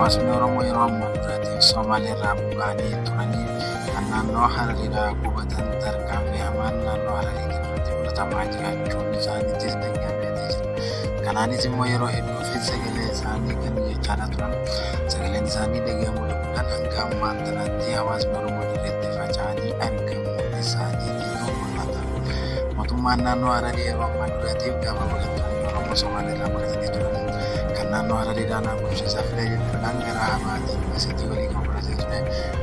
Hawaasni Oromoo yeroo ammaa duraatiif Somaaliirraa buqqa'anii turanii kan naannoo Harariidhaa qubatan tarkaanfii hamaan naannoo Hararii irratti fudhatamaa jiraachuun isaaniittis deeggaramee jira. Kanaanis immoo yeroo hedduufi sagalee isaanii kan jechaa turan sagaleen isaanii dhaga'amuu dhabuudhaan hanga ammaa kanatti hawaasni Oromoo dirreetti faca'anii argamuun isaaniitu mul'ata. Mootummaan naannoo Hararii yeroo ammaa duraatiif gaafa barattoonni Oromoo Somaaliirraa baqatanii turan kan naannoo Harariidhaa naannoo filee jechuudhaan gara Hamaatiin asitti walii kan fudhatee ture.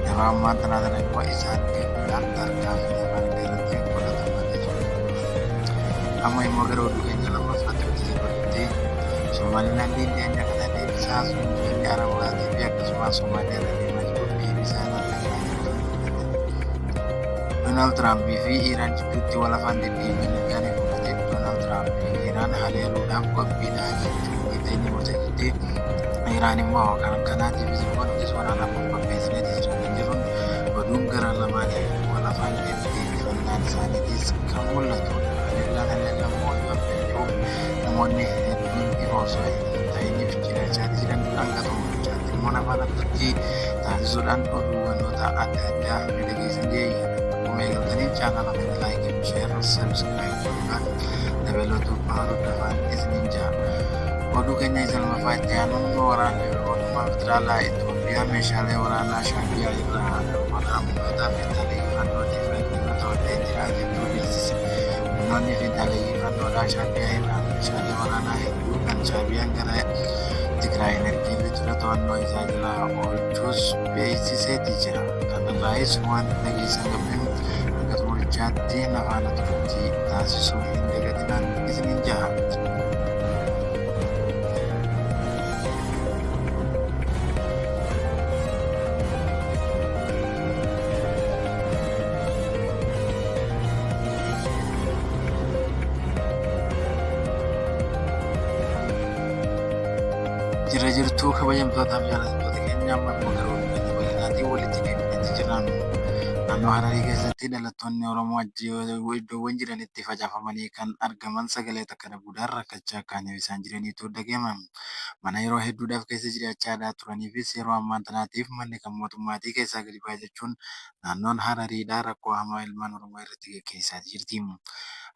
Yeroo ammaa kana immoo isaan kennuudhaan tarkaanfii afaan irratti fudhatamaa ture. Amma immoo gara oduu keenya lammaffaatti hojii jirutti Somaaliilaandiin dhiyeenya kana deebisaa biyya Arabaatii fi akkasumas Somaaliirra deemaa jiru deebisaa Doonaald Tiraampii fi Iraan jidduutti wal afaan deddeebiin ergaanii fudhate. Doonaald Tiraampii Iraan haleeluudhaaf qophiidhaa jechuun ni murteessite. Iraan immoo kan kanaatiifis immoo nutis waraanaaf qopheessineeti jiran jiruun oduun gara lamaanii wal afaan deebifannaan isaaniitis kan mul'atu. Haleellaan mootummaa namoonni hedduun dhiboo osoo hin ta'iniif jiraachaa jiran hanga tokkochaatti immoo afaan Turkii taasisuudhaan oduuwwanoota adda addaa dhageessan jeeyyan. Akkuma eegaltaniif chaanala kana laayikii, sheer, sabskiraayib godhuudhaan dabalatu hordofaa isiniin ja'a. Oduu keenya isa lammaffaa itti aanuun waraanni mootummaa federaalaa Itoophiyaa meeshaalee waraanaa Shaabiyyaa irraa waraanummaataaf xiyyeeffannootiif rakkina ta'ee jira jechuu beeksise. Humnoonni xiyyeeffannoodhaa Shaabiyyaa irraa meeshaalee waraanaa hedduu kan Shaabiyyaan gara Tigraayin ergee ture to'annoo isaa jala oolchuus beeksiseeti jira. Kanarraayis waan dhageessan qabeen akka xumurichaatti nafaana turtii taasisuu hin dagatinaan isiniin jaha. Jira jirtuu kabajamtootaaf jaallatamtoota keenya amma immoo gara oduu keenya bal'inaatiin walitti deebineeti jiraan. Naannoo Hararii keessatti dhalattoonni Oromoo iddoowwan jiranitti facaafamanii kan argaman sagalee takka dhabuudhaan rakkachaa akka isaan jiraniitu dhaga'ama. Mana yeroo hedduudhaaf keessa jiraachaa turaniifis yeroo ammaa kanaatiif manni kan mootummaatii keessaa gadi ba'aa jechuun naannoon Harariidhaa rakkoo hamaa ilmaan Oromoo irratti gaggeessaa jirti.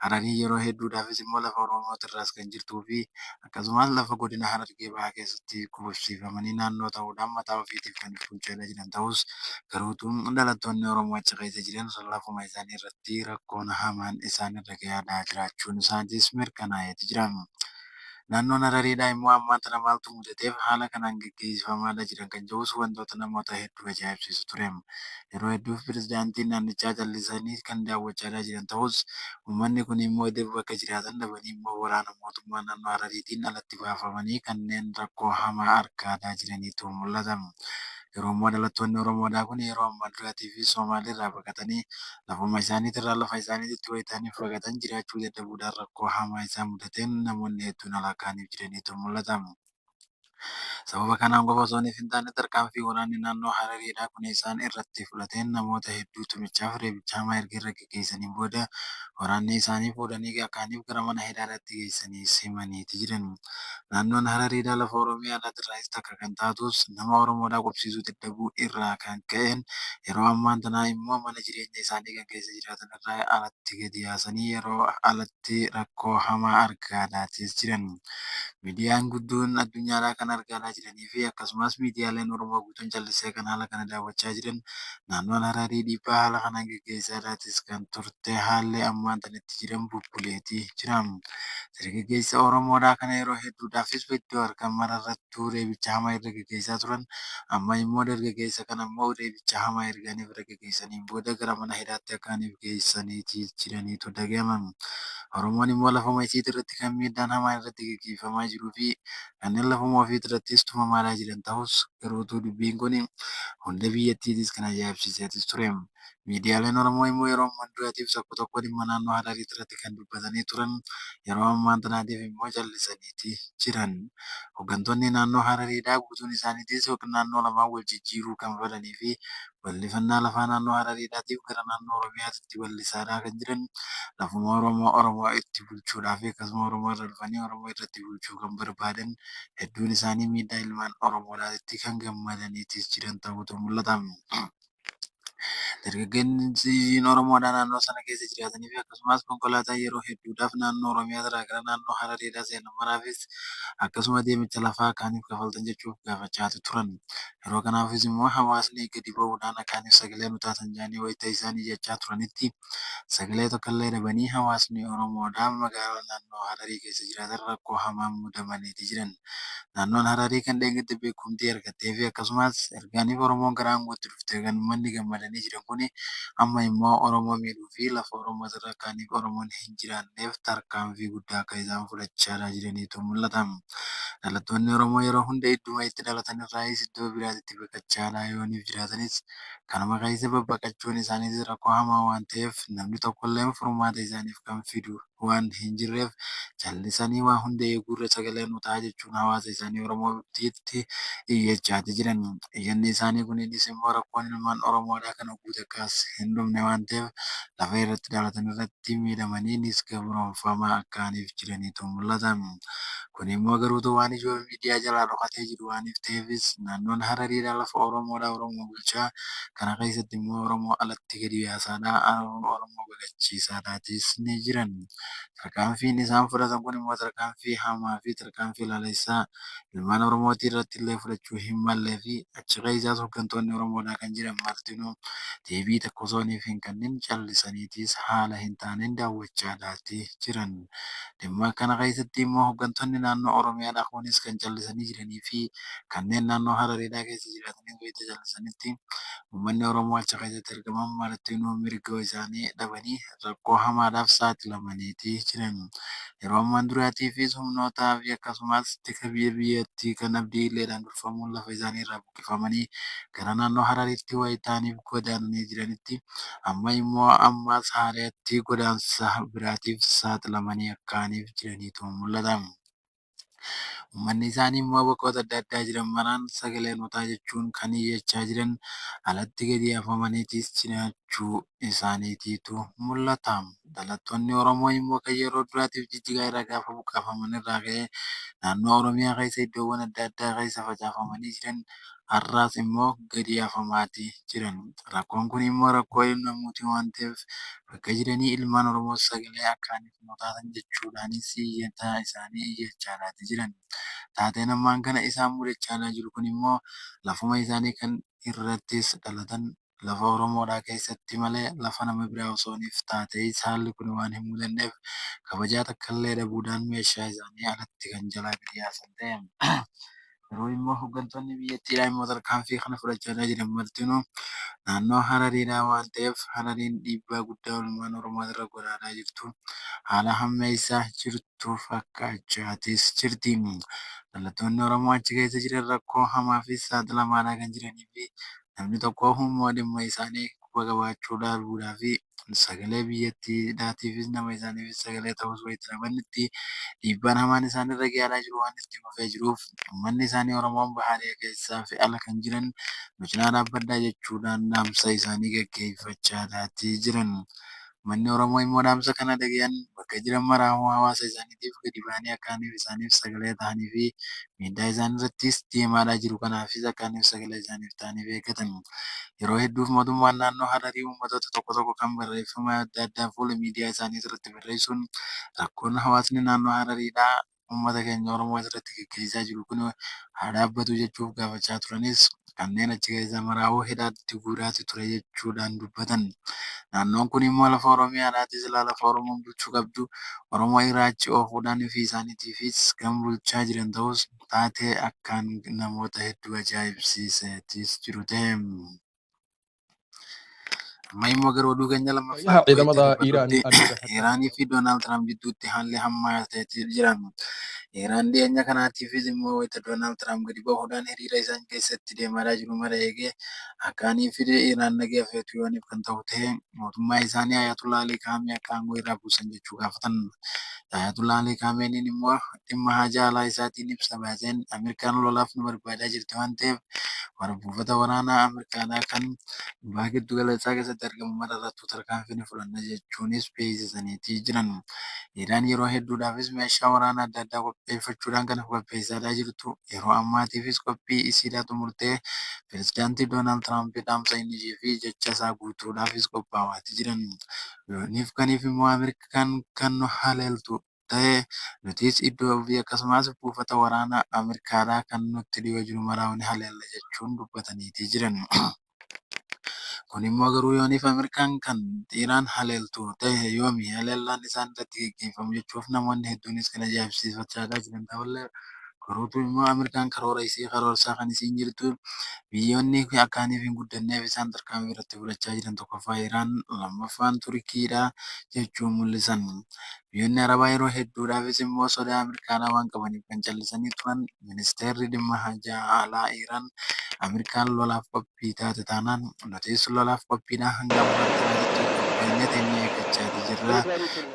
Hararii yeroo hedduudhaafis immoo lafa Oromootirraas kan jirtuu fi akkasumas lafa godina Harargee bahaa keessatti qubsiifamanii naannoo ta'uudhaan mataa ofiitiif kan bulchaa jiran ta'us garuutuu dhalattoonni Oromoo achi keessa jiran lafuma isaanii irratti rakkoon hamaan isaanirra gahaa jiraachuun isaanis mirkanaa'eeti jira. Naannoon Harariidhaa immoo ammaan tana maaltu mudateef haala kanaan gaggeeffamaadha jiran kan jedhus wantoota namoota hedduu ajaa'ibsiisu ture. Yeroo hedduuf pirezidaantiin naannichaa callisanii kan daawwachaa jiran ta'us uummanni kun immoo bakka jiraatan dhabanii immoo waraana mootummaa naannoo Harariitiin alatti baafamanii kanneen rakkoo hamaa argaa jiraniitu mul'ata. Yeroo ammaa dhalattoonni Oromoodhaa kun yeroo ammaa duraatii fi Somaaliirraa baqatanii lafuma isaaniitirraa lafa isaaniitti wayitanii baqatan jiraachuu dadhabuudhaan rakkoo hamaa isaan mudateen namoonni hedduun alaakaaniif jiraniitu mul'ata. Sababa kanaan qofa osoo hin taane tarkaanfii waraanni naannoo Harariidhaa kun isaan irratti fudhateen namoota hedduu tumichaaf reebicha hamaa erga irra gaggeessaniin booda waraanni isaanii fuudhanii akaaniif gara mana hidhaatti geessanii simaniiti jiran. Naannoon Harariidhaa lafa Oromiyaa irraas takka kan taatus nama Oromoodhaa qubsiisuu dadhabuu irraa kan ka'een yeroo ammaan tanaa immoo mana jireenya isaanii kan keessa jiraatan irraa alatti gadi yaasanii yeroo alatti rakkoo hamaa argaadhaatis jiran. Miidiyaan guddoon addunyaadhaa kan argaa jiranii fi akkasumas miidiyaaleen Oromoo guutuun callisee kan haala kana daawwachaa jiran naannoon Hararii dhiibbaa haala kanaan gaggeessaadhaatis kan turte haalli ammaan tanatti jiran bubbuleetii jira. Dargaggeessa Oromoodhaa kana yeroo hedduudhaafis iddoo harka mararrattuu reebicha hamaa irra gaggeessaa turan amma immoo dargaggeessa kana immoo reebicha hamaa erganiif irra gaggeessaniin booda gara mana hidhaatti akkaaniif geessaniitii jiraniitu dhaga'ama. Oromoon immoo lafuma isiit irratti kan miidhaan hamaan irratti gaggeeffamaa jiruu fi kanneen lafuma ofiit irrattis tumamaadhaa jiran ta'us garuutuu dubbiin kun hunda biyyattiitis kan ajaa'ibsiiseetis ture. Miidiyaaleen Oromoo immoo yeroo ammaan duraatiif tokko tokko dhimma naannoo Hararii irratti kan dubbatanii turan yeroo ammaa kanaatiif immoo callisaniiti jiran. Hooggantoonni naannoo Harariidhaa guutuun isaaniitis naannoo lamaan wal jijjiiruu kan fedhanii fi bal'ifannaa lafaa naannoo Harariidhaatiif gara naannoo Oromiyaatti bal'isaadhaa kan jiran. Lafuma Oromoo itti bulchuudhaa fi akkasuma Oromoo irra dhufanii Oromoo irratti bulchuu kan barbaadan hedduun isaanii miidhaa ilmaan Oromoodhaatti kan gammadaniitis jiran ta'utu mul'ata. Dargaggeessiin Oromoodhaa naannoo sana keessa jiraatanii fi akkasumas konkolaataa yeroo hedduudhaaf naannoo Oromiyaa irraa gara naannoo Harariidhaa seenan maraafis akkasuma deemicha lafaa akaaniif kafaltan jechuuf gaafachaa turan. Yeroo kanaafis immoo hawaasni gadi ba'uudhaan akaaniif sagalee nu taatan jedhanii wayita isaanii jechaa turanitti sagalee tokkollee dhabanii hawaasni Oromoodhaa magaalaa naannoo Hararii keessa jiraatan rakkoo hamaan mudamaniiti jiran. Naannoon Hararii kan deeggarti beekumtii argattee fi akkasumas ergaaniif Oromoon gara aangootti dhufte kan uummanni gammadanii jiran kuni amma immoo Oromoo miidhuu fi lafa Oromoo irra kaaniif Oromoon hin jiraanneef tarkaanfii guddaa akka isaan fudhachaa jiraniitu mul'ata. Dhalattoonni Oromoo yeroo hunda idduma itti dhalatan irraayis iddoo biraatti baqachaa yooniif jiraatanis kanuma keessa babbaqachuun isaaniitis rakkoo hamaa waan ta'eef namni tokkollee furmaata isaaniif kan fidu waan hin jirreef callisanii waa hunda eeguurra sagalee nu ta'a jechuun hawaasa isaanii Oromootti iyyachaati jiran. Iyyanni isaanii kunis immoo rakkoon ilmaan Oromoodhaa kana guute akkas hin dhumne waan ta'eef lafa irratti dhalatan irratti miidhamaniinis gabroonfamaa akkaaniif jiraniitu mul'ata. Kun immoo garuutu waan ijoo miidiyaa jalaa dhokatee jiru waaniif ta'eefis naannoon Harariidhaa lafa Oromoodhaa Oromoo bulchaa kana keessatti immoo Oromoo alatti gadi baasaadhaa Oromoo baqachiisaadhaatis ni jiran. Tarkaanfiin isaan fudhatan kun immoo tarkaanfii hamaa fi tarkaanfii laalessaa ilmaan Oromootii irratti illee fudhachuu hin mallee fi achi keessaas hooggantoonni Oromoodhaa kan jiran martinuu deebii tokko osooniif hin kennin callisaniitis haala hin taaneen daawwachaadhaati jiran. Dhimma kana keessatti immoo hooggantoonni naannoo Oromiyaadhaa kunis kan callisanii jiranii fi kanneen naannoo Harariidhaa keessa jiraatanii wayita callisanitti uummanni Oromoo achi keessatti argaman martinuu mirga isaanii dhabanii rakkoo hamaadhaaf saaxilamaniiti jiran. Yeroo ammaan duraatiifis humnootaa fi akkasumas tika biyyattii kan abdiileedhaan durfamuun lafa isaanii irraa buqqifamanii gara naannoo Harariitti wayitaaniif godaananii jiranitti amma immoo ammas haalatti godaansa biraatiif saaxilamanii akkaaniif jiraniitu mul'ata. Uummanni isaanii immoo bakkoota adda addaa jiran maraan sagalee nutaa jechuun kan iyyachaa jiran alatti gadi afamaniitis jiraachuu isaaniitiitu mul'ata. Dhalattoonni Oromoo immoo kan yeroo duraatiif jijjigaa irraa gaafa buqqaafaman irraa ka'ee naannoo Oromiyaa keessa iddoowwan adda addaa keessa facaafamanii jiran har'aas immoo gadi afamaati jiran. Rakkoon kun immoo rakkoo namooti waan ta'eef bakka jiranii ilmaan Oromoo sagalee akkaaniif nu taatan jechuudhaanis iyyataa isaanii iyyachaadhaati jiran. Taateen ammaan kana isaan mudachaa jiru kun immoo lafuma isaanii kan irrattis dhalatan lafa Oromoodhaa keessatti malee lafa nama biraa osooniif taatees haalli kun waan hin mudanneef kabajaa takkaallee dhabuudhaan meeshaa isaanii alatti kan jalaa gadi yaasan ta'e. Yeroo immoo hooggantoonni biyyattiidhaa immoo tarkaanfii kana fudhachaa jiran martinuu naannoo Harariidhaa waan ta'eef Harariin dhiibbaa guddaa ilmaan Oromoo irra godhaa jirtu haala hammeessaa jirtu fakkaachaatis jirti. Dhalattoonni Oromoo achi keessa jiran rakkoo hamaa fi saaxilamaadhaa kan jiranii fi namni tokko immoo dhimma isaanii quba qabaachuu dhabuudhaa fi sagalee biyyattiidhaatiifis nama isaaniifis sagalee ta'us wayita namanitti dhiibbaan hamaan isaan irra gahaa jiru waan itti fufee jiruuf uummanni isaanii Oromoon bahaadhee keessaa fi ala kan jiran nu cinaa dhaabbadhaa jechuudhaan dhaamsa isaanii gaggeeffachaadhaati jiran. Uummanni Oromoo immoo dhaamsa kana dhaga'an bakka jiran maraafuu hawaasa isaaniitiif gadi ba'anii akkaaniif isaaniif sagalee ta'anii fi miidhaa isaan irrattis deemaadhaa jiru kanaafis akkaaniif sagalee isaaniif ta'aniif eeggatan. Yeroo hedduuf mootummaan naannoo Hararii uummattoota tokko tokko kan barreeffama adda addaa fuula miidiyaa isaanii irratti barreessuun rakkoon hawaasni naannoo Harariidhaa uummata keenya Oromoo irratti gaggeessaa jiru kun haa dhaabbatu jechuuf gaafachaa turanis kanneen achi keessa maraa'uu hidhaatti guuraati ture jechuudhaan dubbatan. Naannoon kun immoo lafa Oromiyaadhaatis ilaa lafa Oromoon bulchuu qabdu Oromoo irraa achi oofuudhaan ofii isaaniitiifis kan bulchaa jiran ta'us taatee akkaan namoota hedduu ajaa'ibsiiseetis jiru ta'e. Amma immoo gara oduu keenya Fayyaha lammaffaatti wayita ciidamada Iiraanii dabarrutti Ameerikaa kattan Iraanii fi Doonaald Tiraamp gidduutti haalli hammaateetii jiran. Iraan dhiyeenya kanaatiifis immoo wayita Doonaald Tiraamp gadi bahuudhaan hiriira isaan keessatti deemaa jiru mara eegee akkaanii fi Iraan nagee feetu yooniif kan ta'u ta'e mootummaa isaanii Ayatollah Ali Khamenei akka aangoo irraa buusan jechuu gaafatan. Ayatollah Ali Khameneiin immoo dhimma haja alaa isaatiin ibsa baaseen Ameerikaan lolaaf nu barbaadaa jirti waan ta'eef buufata waraanaa Ameerikaadhaa kan Baha Giddu Galeessaa keessatti argamu mara irrattuu tarkaanfii ni fudhanna jechuunis beeksisaniitii jiran. Iraan yeroo hedduudhaafis meeshaa waraanaa adda addaa qopheeffachuudhaan kan qopheessaa jirtu yeroo ammaatiifis qophii isiidhaa xumurtee pirezidaantii Doonaald Tiraamp dhaamsa inni fi jecha isaa guutuudhaafis qophaa'aatii jiran. Yooniif kaniif immoo Ameerikaan kan nu haleeltu ta'e nutis iddoo ofii akkasumas buufata waraanaa Ameerikaadhaa kan nutti dhiyoo jiru maraa ni haleella jechuun dubbataniitii jiran. Kun immoo garuu yooniif Ameerikaan kan Iraan haleeltu ta'e yoomi haleellaan isaan irratti gaggeeffamu jechuuf namoonni hedduunis kan ajaa'ibsiifachaa jiran ta'ullee garuutu immoo Ameerikaan karoora isii karoorsaa kan isiin jirtu biyyoonni akkaaniif hin guddanneef isaan tarkaanfii irratti fudhachaa jiran tokkoffaa Iraan lammaffaan Turkiidha jechuun mul'isan. Biyyoonni Arabaa yeroo hedduudhaafis immoo sodaa Ameerikaadhaa waan qabaniif kan callisanii turan ministeerri dhimma hajaa alaa Iraan Ameerikaan lolaaf qophii taate taanaan nutis lolaaf qophiidha hanga ammaatti raajittii qopheennee teenyee eeggachaa jirra.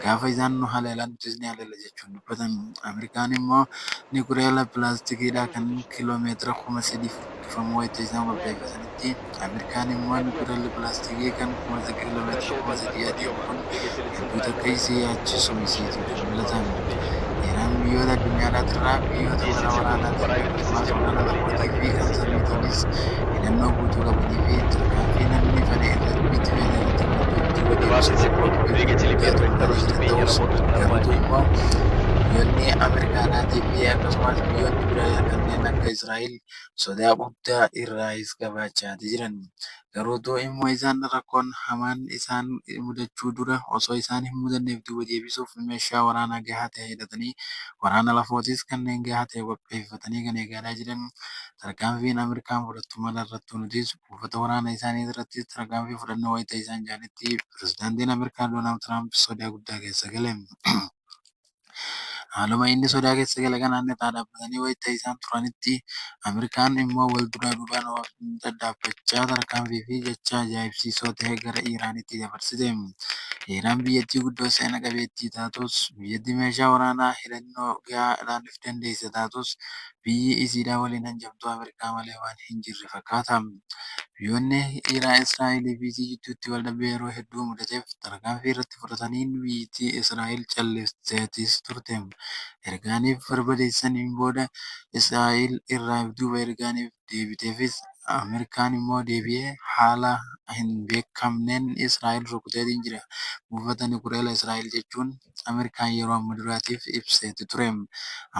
Gaafa isaan nu haleelan nutis ni haleella jechuun dubbatan. Ameerikaan immoo niwukileera pilaastikiidhaa kan kiiloomeetira 3,000 furdifamu wayita isaan qopheeffatanitti Ameerikaan immoo niwukileera pilaastikii kan kiiloomeetira 3,000 adeemu kun hedduu takka isii yaachisu isiitu mul'atan. Iraan biyyoota addunyaadhaatirraa biyyoota mara waraanaatiin akkasumas waraana lafootii fi kan samiitiinis hidhannoo guutuu qabanii fi tarkaanfii namni fedhe irratti itti fayyadamutti duuba deebisuuf qophii guddaa xumuranii jiran ta'us garuutu immoo biyyoonni Ameerikaadhaatii fi akkasumas biyyoonni biraa kanneen akka Israa'el sodaa guddaa irraayis qabaachaa jiran. Garuutu immoo isaan rakkoon hamaan isaan mudachuu dura osoo isaan hin mudanneef duuba deebisuuf meeshaa waraanaa gahaa ta'e hidhatanii waraana lafootis kanneen gahaa ta'e qopheeffatanii kan eegaa jiran. Tarkaanfiin Ameerikaan fudhattu mala irrattuu nutis buufata waraanaa isaanii irratti tarkaanfii fudhannoo wayita isaan jedhanitti pirezidaantiin Ameerikaa Doonaald Tiraamp sodaa guddaa keessa gale. Haaluma inni sodaa keessa gale kanaan irraa dhaabbatanii wayita isaan turanitti Ameerikaan immoo wal duraa duubaan daddaabbachaa tarkaanfii fi jecha ajaa'ibsiisoo ta'e gara Iraanitti dabarsite. Iraan biyyattii guddoo seena qabeettii taatus biyyattii meeshaa waraanaa hidhannoo gahaa ilaaluuf dandeesse taatus biyyi isiidhaa waliin hanjamtuu Ameerikaa malee waan hin jirre fakkaata. Biyyoonni Israa'elii fi isii gidduutti waldhabbii yeroo hedduu mudateef tarkaanfii irratti fudhataniin biyyattii Israa'el callisteetis turte. Ergaaniif barbadeessaniin booda Israa'el irraa duuba ergaaniif deebiteefis Ameerikaan immoo deebi'ee haala hin beekamneen Israa'el rukuteetiin jira. Buufata niwukileeraa Israa'el jechuun Ameerikaan yeroo amma duraatiif ibseeti ture.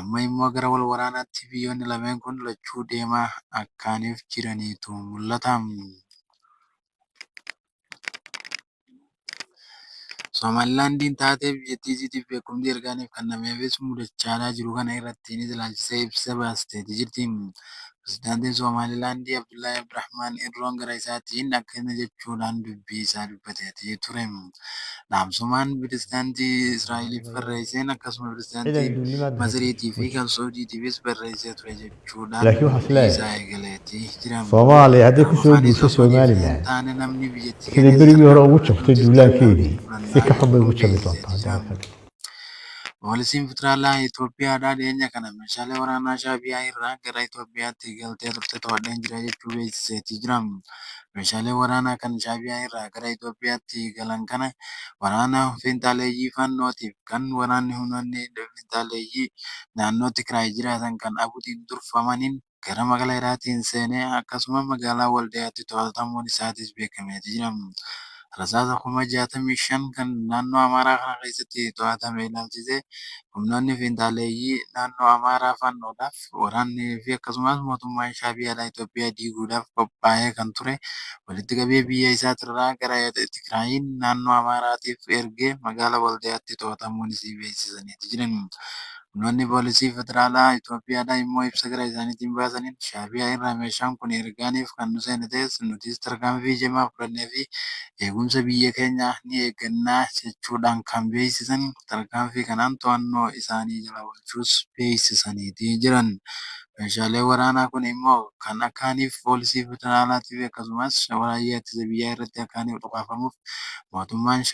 Amma immoo gara wal waraanaatti biyyoonni lameen kun lachuu deemaa akkaaniif jiraniitu mul'ata. Somaalilaandiin taatee biyyattii isiitiif beekumtii ergaaniif kennameefis mudachaa jiru kana irrattiinis ilaalchisee ibsa baasteetii jirti. Pirezidaantiin Somaalilaandii Abdullaahi Abdirahmaan Irroon gara isaatiin akkana jechuudhaan dubbii isaa dubbateetii ture. Dhaamsumaan pirezidaantii Israa'eliif barreesseen akkasuma pirezidaantii Masiriitii fi kan Saawudiitiifis barreessee ture jechuudhaan laakiin waxaan dubbii isaa isleeyahay eegaleetii jira. Soomaaliya hadday ku soo Afaan guurto isa osoo jiifee hin Somaliland taane namni biyyattii sidai keessa berigii hore ugu jiraatu jabtay nutis duulaankeedii tarkaanfii si ka fudhannaa xun bay ugu jechuun jabi doontaa beeksiseetii jira. haddana Poolisiin federaalaa Itoophiyaadhaa dhiyeenya kana meeshaalee waraanaa Shaabiyaa irraa gara Itoophiyaatti galtee turte to'adheen jira jechuu beeksiseetii jira. Meeshaalee waraanaa kan Shaabiyaa irraa gara Itoophiyaatti galan kana waraana fiinxaleeyyii fannootiif kan waraanni humnoonni fiinxaleeyyii naannoo Tigraay jiraatan kan Abuutiin durfamaniin gara magaalaatiin seenee akkasuma magaalaa Waldiyaatti to'atamuun isaatis beekameetii jira. Rasaasa 65,000 kan naannoo Amaaraa kana keessatti to'atame ilaalchisee humnoonni fiinxaleeyyii naannoo Amaaraa fannoodhaaf waraannii fi akkasumas mootummaan Shaabiyaadhaa Itoophiyaa diiguudhaaf qophaa'ee kan ture walitti qabee biyya isaatirraa gara Tigraayiin naannoo Amaaraatiif ergee magaalaa Waldiyaatti to'atamuun isii beeksisaniitii jiran. Humnoonni poolisii federaalaa Itoophiyaadhaa immoo ibsa gara isaaniitiin baasaniin Shaabiyaa irraa meeshaan kun ergaaniif kan nu seene ta'es nutis tarkaanfii cimaa fudhannee fi eegumsa biyya keenyaa ni eeggannaa jechuudhaan kan beeksisan tarkaanfii kanaan to'annoo isaanii jala oolchuus beeksisaniitii jiran. Meeshaaleen waraanaa kun immoo kan akkaaniif poolisii federaalaatiif akkasumas raayyaa ittisa biyyaa irratti akkaaniif dhukaafamuuf mootummaan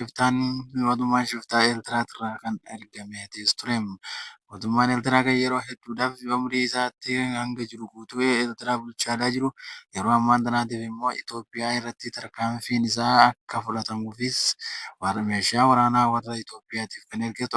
shiftaa Eertiraatirraa kan ergameetis ture. Mootummaan Eertiraa kan yeroo hedduudhaaf umurii isaatti hanga jiru guutuu Eertiraa bulchaa jiru. Yeroo ammaan tanaatiif immoo Itoophiyaa irratti tarkaanfiin isaa akka fudhatamuufis meeshaa waraanaa warra Itoophiyaatiif kan erge